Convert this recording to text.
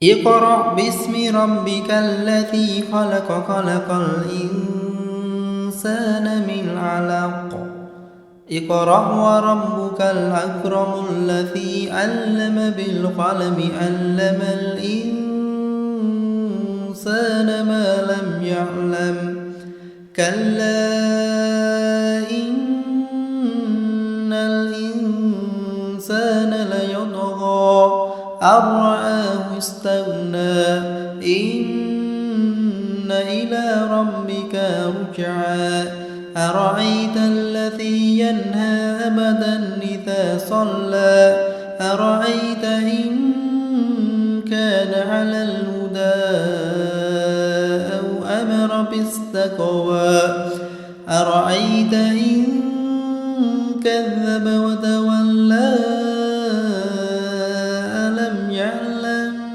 اقرأ باسم ربك الذي خلق خلق الإنسان من علق اقرأ وربك الأكرم الذي علم بالقلم علم الإنسان ما لم يعلم كلا إن الإنسان ليطغى أن رآه استغنى إن إلى ربك رجعا أرأيت الذي ينهى أبدا إذا صلى أرأيت إن كان على الهدى أو أمر بالتقوى أرأيت إن كذب وتولى